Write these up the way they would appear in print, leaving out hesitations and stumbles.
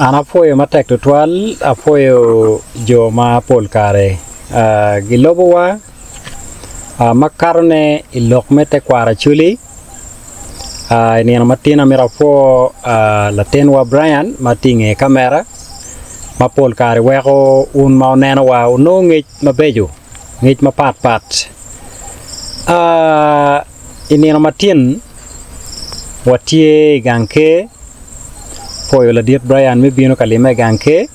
An apoyo matek tutwal, apoyo jo ma pol kare gilobo wa makarne ilok mete kwara chuli ni an matina mira po latenwa Brian matinge kamera mapol kare weko un ma neno wa uno ngich mabejo ngich mapat pat ini an matin watie ganke poyo la diet Brian me bino kalime ganke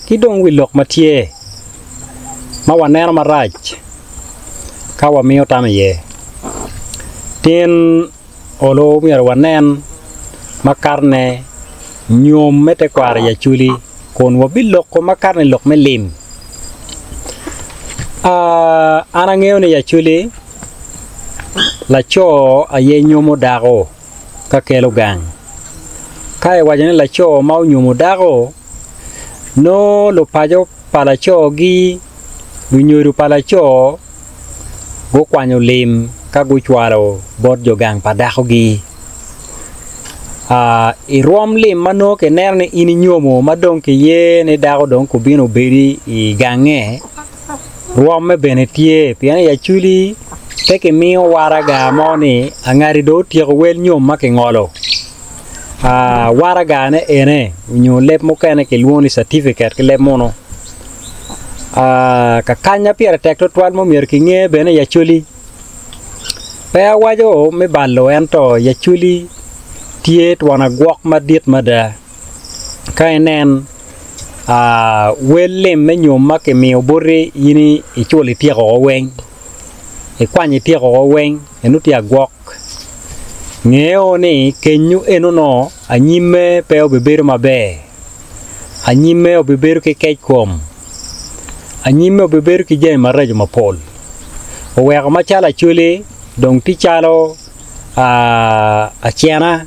kidong wilok matie ma waneno maraj ka wamiyo tamiye tin olo mier wanen makarne nyom mete kwar ya chuli kon wabilok ko makarne lok melim ana ngeo ne ya chuli la cho aye nyomo dago ka kelo gang kai wajane la cho mau nyomo dago no lo pajo pala cho gi bunyuru pala cho go kwanyo lim ka go chwaro bot jogang padako gi irom lim mano ke nerne ini nyomo madon ke ye ne dago don ko bino beri I gange rom me benetie pian ya chuli teke miyo waraga moni angari do tiyo wel nyom make ngolo waraga ne ene nyo lep mo kene ke luoni certificate ke lep mono ka kanya piera tekto twal mo mier ki nge bene ya chuli pe wajo me ballo ento ya chuli tiet wana gwok madit mada kainen welle me nyom make miyo bore yini ichuli tiego weng kwanye tiego weng enutia gwok ngeo ni kenyu enono anyime pe obeberu mabe anyime obeberu ke kechkom anyime obeberu ki jey marajo mapol owego machala chuli dong ti chalo achiana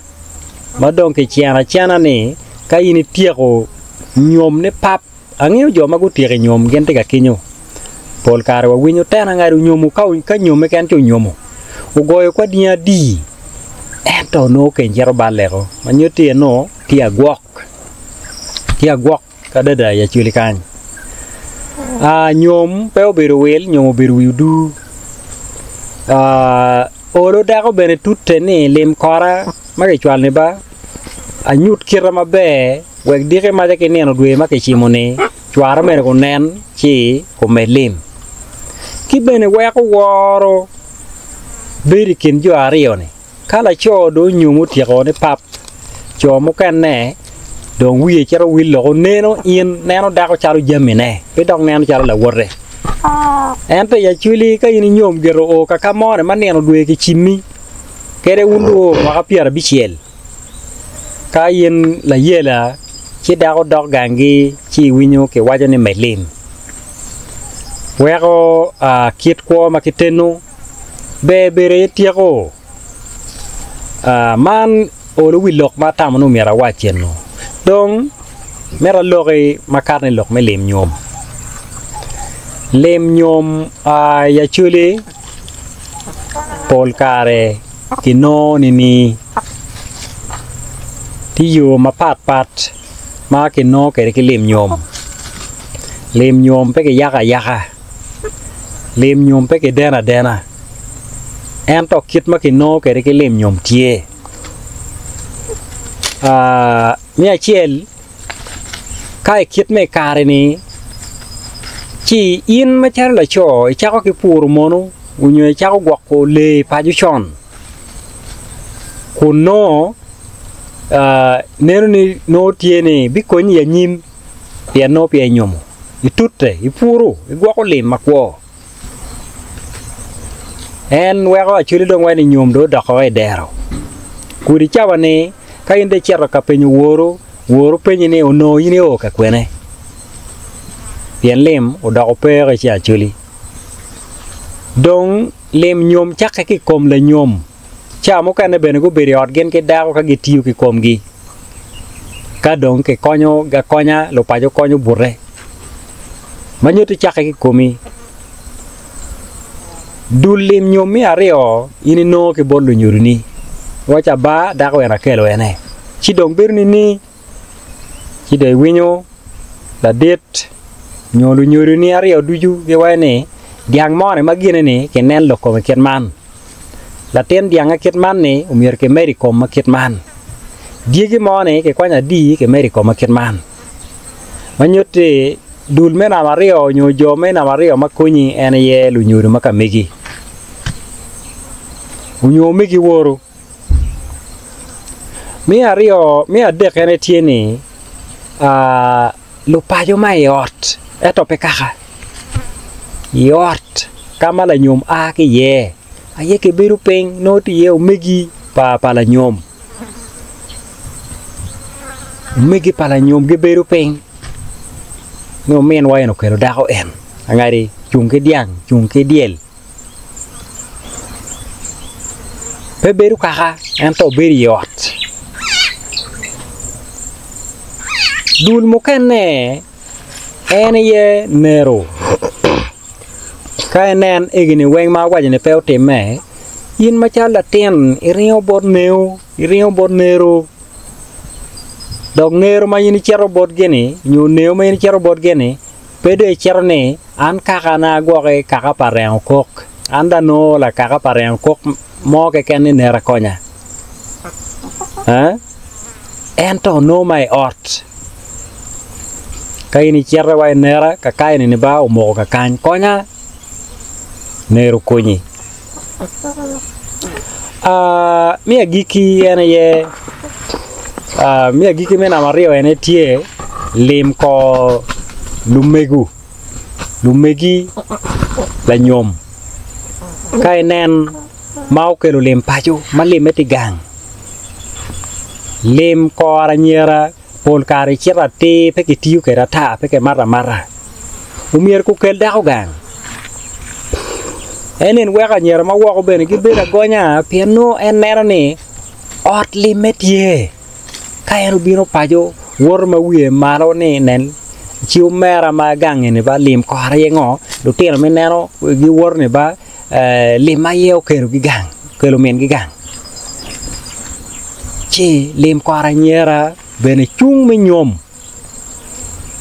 madong ke chiana ni ka ini tiego nyom ne pap angeo jo mago tiege nyom gente ga kinyo pol kare winyo tena ngaru nyomu ka nyome kan to nyomo ugoyo kwa dia di ento no ke njero balego manyoti no tia gwok kadada ya chuli kan nyom pe oberu wel nyom oberu yudu olo dago bene tutte ni lim kora mage chwal ne ba anyut kira mabe weg dire ma ke neno dwe make chimone chwara mere ko nen chi ko melim ki bene weko woro beri kin jo ariyo ni kala cho do nyumu tiego ne pap cho mo kan ne don wiye chero willo neno in neno dago chalo jamine pe dong neno chalo la worre ente ya chuli ka ini nyom gero o ka kamore maneno dwe ki chimi kere undu maka piara bichiel ka yin la yela chi dago dog gangi chi winyo ke wajo ne melim wego kit ko makitenu bere tiego man olo wilok mata manu mera wacheno dong mera logi makarne lok me lem nyom ya chuli pol kare kino nini tiyo mapat ma kino kere ke lem nyom pe ke yaka lem nyom pe ke dena ento kit ma kino kere ke lem nyom tie mi achiel kai kit me kare ni chi in ma char la cho chako ke pur mono unyo chako gwako le paju chon kuno nero ni no tiene bikoni ya nyim pia no pia nyomo itutte ipuru igwako le makwo en wego achuli dong wani nyom do dako e dero kuri chawa ni ka inde chero ka penyo woro penyo ni ono yini o ka kwene pien lem o dako pere chi achuli dong lem nyom chake ki kom le nyom cha mo kane bene go beri ot gen ke dago ka gitiyo ki kom gi ka dong ke konyo ga konya lo pajo konyo burre manyoto chake ki komi dulim nyomi areo ini no ke bolu nyuruni wacha ba dago ena kelo ene chidong birni ni ci de winyo la det nyolu nyuru ni ario duju ge wane diang mone magine ni ke nen lo ko ket man la ten diang ket man ni umier ke meri ko ket man diegi mone ke kwanya di ke meri ko ket man manyote dul mena mario nyo jo mena mario makunyi ene ye lu nyuru makamegi unyo megi woro mi ario mi adek ene tieni lu pajo ma yot eto pekaka yot kama la nyom a ke ye aye ke biru peng no ti ye megi pa la nyom megi pa la nyom ge biru peng no men wa no kero dako en angari chung ke diang chung ke diel pe biru kaka ento biri yot dul mukene ene ye nero kai nen egini weng ma wajene pe otime yin machala ten irio bot nero dog nero ma yin chero bot gene nyu neo ma yin chero bot gene pede cherne an kaka na goge kaka paren kok anda no la kaka paren kok mo ke ken nera konya ento no my art kai ni cherra wa nera ka kai ni ba o mo ka kan konya nero konyi mi agiki ene ye mi agiki mena mario ene tie lim ko lumegi la nyom kai nen mau ke lu lim paju malim etigang lim ko aranyera pol kare chira te peke tiu ke rata peke mara umier ku kel dako gang enen weka nyera ma woko bene gi bena gonya piano en nera ni ot limetie kaero bino pajo wor ma wie maro ni nen chiu mera ma gang ni ba lim ko are ngo do tero me nero gi wor ni ba lim ma yeo kero gi gang kelo men gi gang chi lim ko ara nyera bene chung me nyom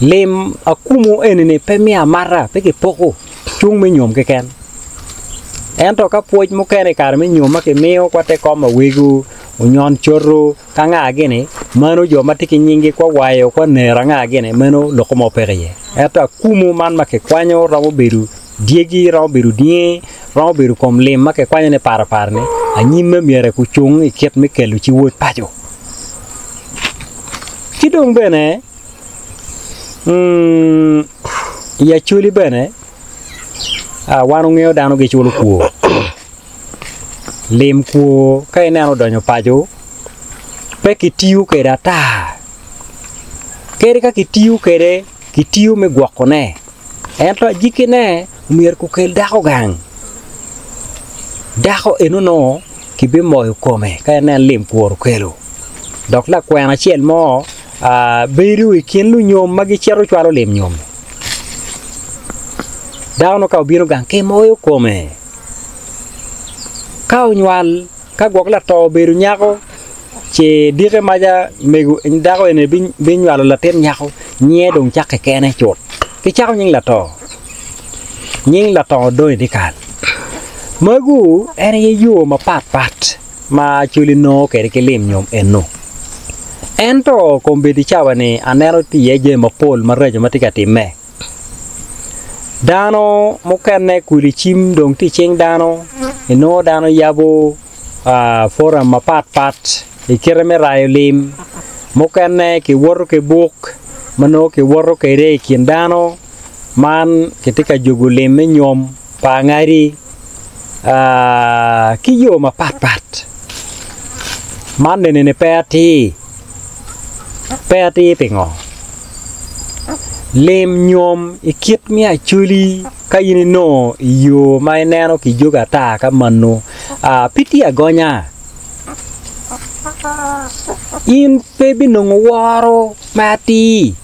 lim akumu enene pemia mara peke poko chung me nyom ke ken ento ka puoj mo kene kar me nyom ke meo kwate koma wigu unyon chorro kanga gene mano jo matiki nyingi kwa wayo kwa nera nga gene mano lokomo pereye ento akumu man make kwanyo rawo beru diegi rawo beru die rawo beru kom lim make kwanyo ne par ne anyime miere ku chung iket me kelu chi wot pajo kidong bene ya chuli bene wanu ngeo dano ge chulu kuo lim kuo kai nano donyo pajo pe kitiu ke data kere ka kitiu me gwakone ento jikine mier ku kel dako gang dako enono kibe moyo kome kai nen lim kuo kelo dok la kwena chiel mo beru ikin lu nyom magi chero chwalo lim nyom dawno ka biro gang ke moyo kome ka unywal ka gogla to beru nyako che dire maja megu ndako ene binywalo la ten nyako nye dong chake kene chot ke chako nying la to do dikal magu ene yo ma pat ma chuli no ke lim nyom eno ento kombedi chawane anero ti yeje mapol marejo matika time dano mukane kuli chim dong ti cheng dano eno dano yabo fora mapat ikireme rayo lim mukane ki woro ke buk mano ki woro ke re kin dano man ketika jogo lim nyom pangari ki yo mapat man ne peti pingo lem nyom ikit mi achuli kayini no yo mai neno ki joga ta ka mano piti agonya in pebi no waro mati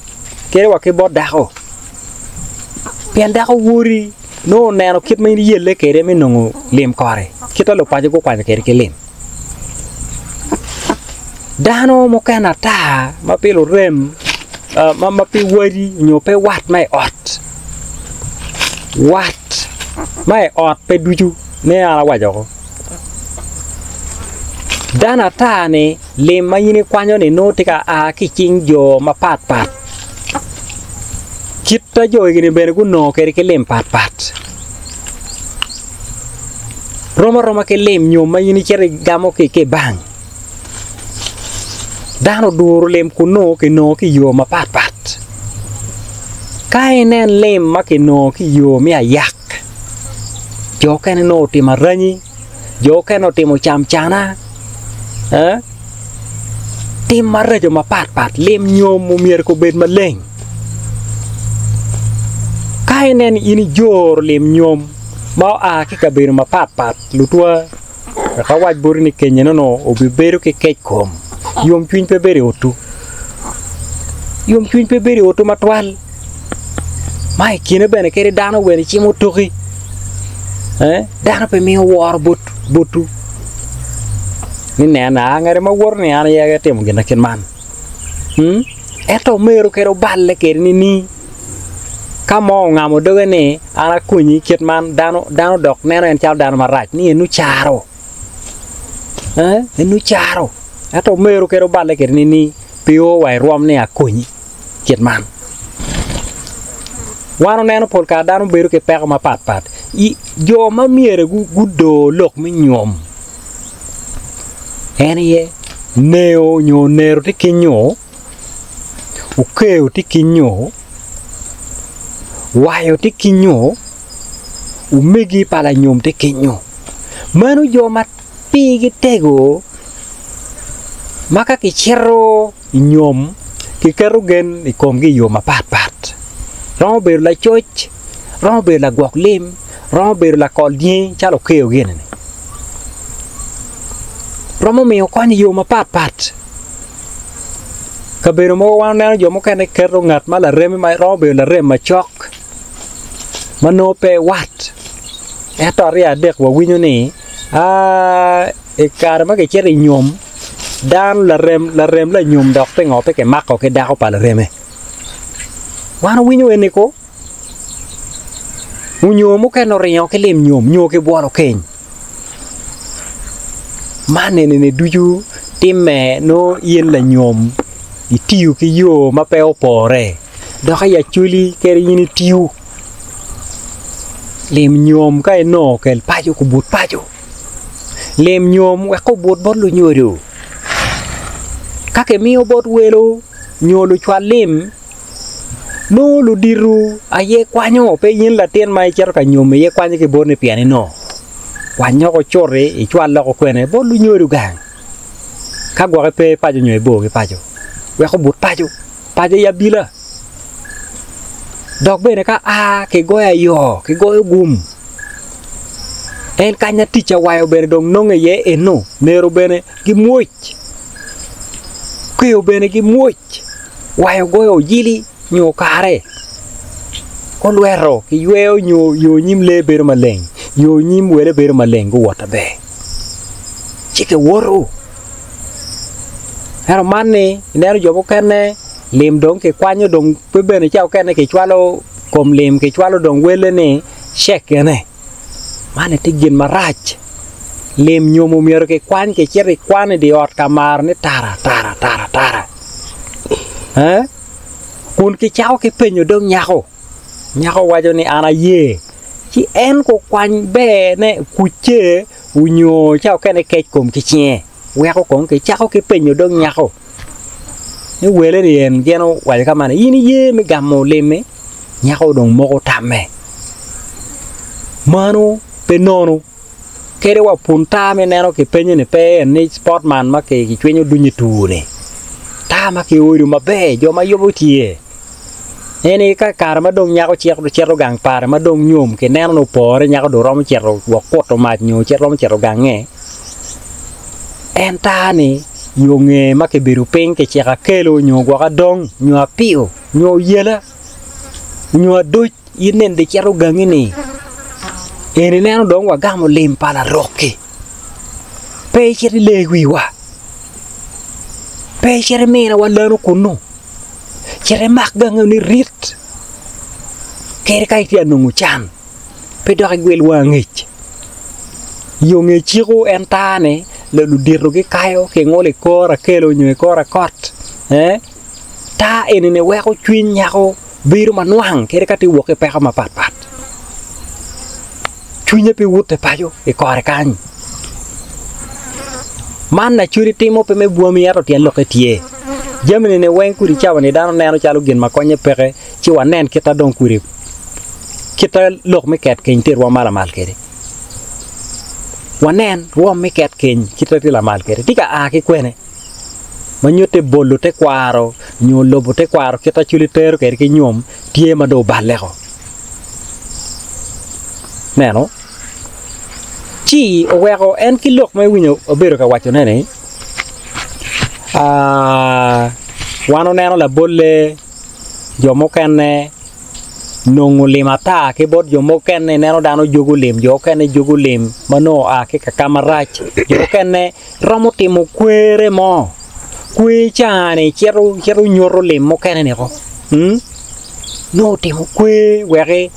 kere wa ke bodako pendako wuri no neno kit mai yelle kere mi no lem kore kita lo paje ko kwanya kere ke lem dano mo kana ta ma pelo rem ma pe wari nyo pe wat mai ot mai ot pe duju ne ala wajo dana ta ne le mayini kwanyo ne no tika a ki ching jo ma pat kita jo gini bere ku no kere ke lem pat roma ke lem nyo mayini chere gamo ke bang dano duro lem ku no ki yo ma pat kai nen lem ma ke no ki yo mi ayak jo ken no ti marani jo ken no ti mo cham chana tim marra jo ma pat lem nyo mo mier ko bet ma leng kai nen ini jor lem nyom ma a ki ka ber ma pat lutua ka waj bor ni kenya no obi beru ke kom yom twin pe bere otu matwal mai kine bene kere dano weni chimo toki dano pe mi war botu ni nena ngare ma wor ni ana ya temo gena ken man eto meru kero balle kere ni kamo ngamo doge ne ana kunyi ket man dano dok neno en chal dano marach ni enu charo enu charo eto meru kero balle kere ni pio wai rom ne akunyi ket man wano neno polka dano beru ke peko ma pat i jo ma miere gudo lok mi nyom enie neo nyo nero ti kinyo ukeo ti kinyo wayo ti kinyo umegi pala nyom ti kinyo manu jo mat pigi tego maka ki chero nyom ki kerugen ikom gi yo ma pat ron ber la choch ron ber la gok lim ron ber la koldien chalo keo gene romo mi okoni yo ma pat kabero mo wan na yo mo kane kero ngat mala rem mai ron ber la rem ma chok mano pe wat etoria dek wa winyo ni e karma ke chere nyom dan la rem la nyom dok pe ngope ke mako ke dako pa la reme wana winyo eniko unyo mo ke no riyo ke lem nyom nyo ke bwaro ken mane ne duju timme no yen la nyom itiu ki yo ma pe opore do ka ya chuli ke yini tiu lem nyom ka no ke pajo ku but pajo lem nyom we ko but bot lu nyoro ka ke mi obot welo nyolo chwa lem no lu diru aye kwanyo pe yin la ten mai cher ka nyom ye kwanyo ke bone piani no kwanyo ko chore e chwa la ko kwene bo lu nyoru gang ka gwa pe pajo nyoy bo ke pajo we ko but pajo ya bila dog bene ka ke goya yo ke goyo gum en kanya ticha wayo bene dong nonge ye eno nero bene gi moch kuyo bene gi moch wayo goyo jili nyo kare ko luero ki yeo nyo yo nyim le ber maleng yo nyim wele ber maleng go wata be chike woro hero manne nero jobo kene lim dong ke kwanyo dong pe bene chao kene ke chwalo kom lim ke chwalo dong wele ne shek ne mane tigin marach lim nyomo miero ke kwan ke chere kwane di ot kamar ne tara kun ki chao ke penyo dong nyako wajo ni ana ye ki en ko kwan be ne kuche unyo chao kene kech kom ki chie we ko kon ke chao ke penyo dong nyako ni wele ni en geno wajo kamane yini ye mi gammo leme nyako dong moko tame mano penono kere wa punta me neno ke penyo ne pe ni sportman ma ke ki twenyo dunyi tune tama ke oru mabe jo ma yobo tie ene ka karma dong nyako chero gang par ma dong nyom ke neno no pore nyako do rom chero wo koto ma nyo chero gange entani yo nge ma ke biru pen ke chera kelo nyo gwa dong nyo apio nyo yela nyo do yinen de chero gange ni ene neno dong wa gamo lim pala roke pe cheri legwi wa pe chere mena wala no kuno chere mak gang ni rit kere kai ti anu chan pe do gwel wangich yo nge chiro entane le lu dirro ke kayo ke ngole kora kelo nyu kora kot ta enene we ko twin nyako biru manwang kere kati woke pe ma pat twinya pe wote payo e kore kan man na churi timo pe me buomi yaro ti loke tie jamene ne wen kuri chawane dano neno chalo gin makonye peke chi wanen kita don kuri kita lok me ket ken tir wa mala mal kere wanen wo me ket ken kita tila mal kere tika a ke kwene manyote bolo te kwaro nyo lobo te kwaro kita chuli ter kere ke nyom tie ma do balego neno chi owego en ki lok me winyo obero ka wacho nene wano neno la bolle jomo kenne nongu limata ke bot jomo kenne neno dano jogu lim jo kenne jogu lim mano ke kamarach jo kenne romo timo kwere mo kwe chane chero nyoro lim mo kenne ne ko no timo kwe were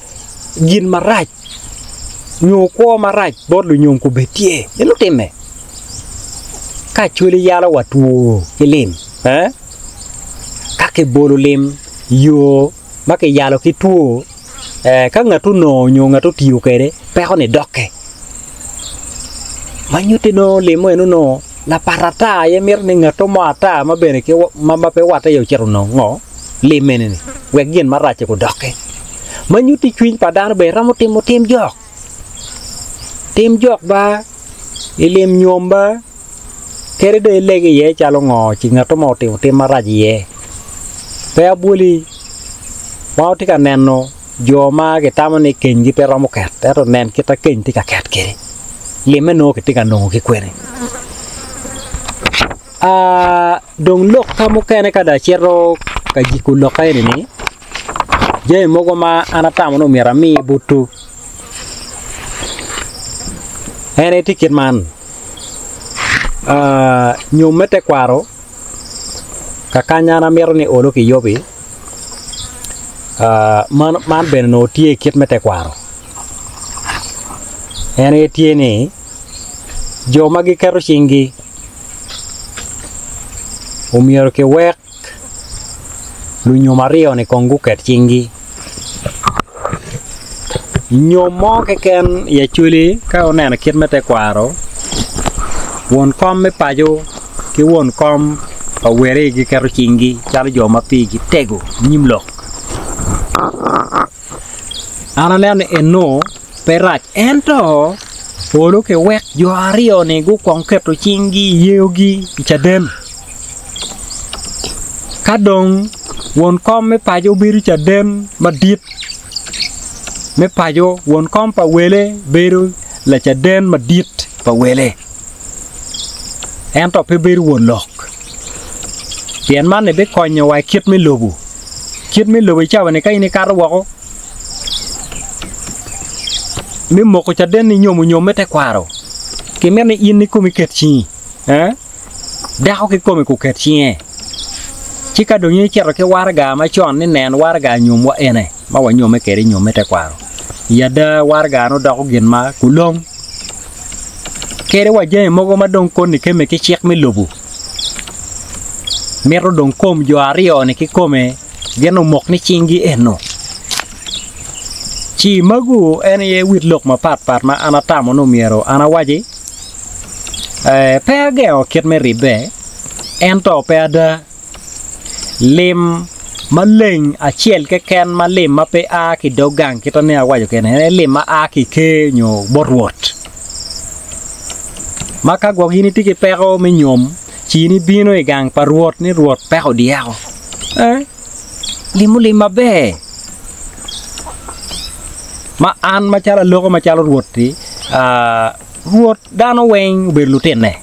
gin marach nyo ko marach bot lu nyom ko betie elo teme ka chuli yala watu kilim kake bolo lim yo make yalo ki tuo ka ngatu no nyo ngatu tiyo kere pe ko ne doke manyute no limo eno no la parata ye mir ne ngato mata ma bene ke ma pe wata yo chero no ngo limene ni we gien marache ko doke manyuti twin padano be ramo tim jok ba ilim nyomba kere de lege ye chalo ngo chi ngato mo tim maraji ye pe abuli mau tika neno joma ke tamane kengi pe ramo ket ero nen kita ken tika ket kere lime no ke tika no ke kwere dong lok kamo kene kada chero ka jiku lokai ni je mogo ma anatamo no mirami butu ene tikit man nyomete kwaro kakanya na mirni olo ki yobi man ben no tie kit mete kwaro ene tie ni jo magi kero chingi umiero ke wek lu nyomario ne kongu ket chingi nyomo ke ken ye chuli ka onena kit mete kwaro won kom me pajo ki won kom awere gi kero chingi chal jo ma pi gi tego nyimlok ana nene eno perach ento olo ke wek jo ario ne gu konketo chingi yeogi chaden kadong won kom me pajo biru chaden madit me pajo won kom pa wele biru la chaden madit pa wele ento pe biru won lok pien man ne be konyo wa kit me lobu chawane kai ni kar woko mi moko chaden ni nyomu mete kwaro ki mene in ni komi ketchi dako ki komi ku ketchi chika do nyi chero ke warga ma chon ni nen warga nyom wa ene ma wa nyome kere nyomete kwaro yada warga no dako gin ma kulong kere wa je mogo ma don kon ni keme ki chek mi lobu mero don kom jo ario ni ki kome geno mok ni chingi eno chi magu ene ye wit lok ma pat ma anatamo no miero ana waji pe geo kit me ribe ento pe da lim maleng achiel ke ken malim ma pe a ki dogang kita ne awajo ken ene lim ma a ki ke nyo borwot maka gwa gini tiki pero me nyom chini bino e gang parwot ni ruot pero diao limu lima be ma an ma chala loko ma chala ruot ti ruot dano weng berlu tenne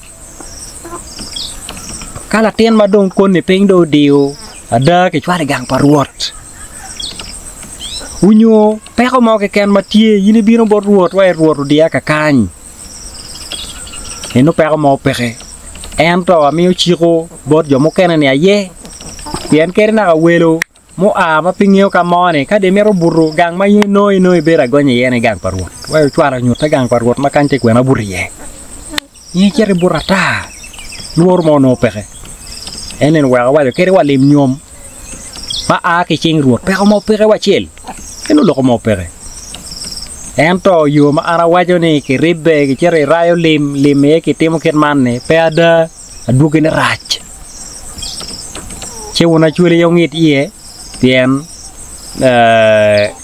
kala tien ma dong kon ni ping do dio ada ke chware gang parwot unyo pero mo ke ken matie yini bino bor ruot wa ruot dia ka kany eno pero mo peke ento amio chiko bot jo mo kenen ya ye pien kere na welo mo a ma pingyo ka mone ka de mero buru gang ma noi bera gonye yene gang parwot wa chwara nyuta gang parwot ma kan te kwena buriye ni kere burata nuor mo no pexe enen wa kere wa lim nyom ma a ke ching ruot pe mo pexe wa chel eno lo mo pexe ento yo ma ara wajo ni ke ribbe ke kere rayo lim e ke temo ken manne pe ada aduke ne rach che wona chule yo ngit ie tien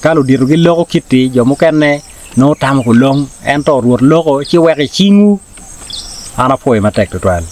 kalau diru gi logo kiti jo mo kenne no tam ko long ento ruot logo chi weke chingu ana foi ma tek to twal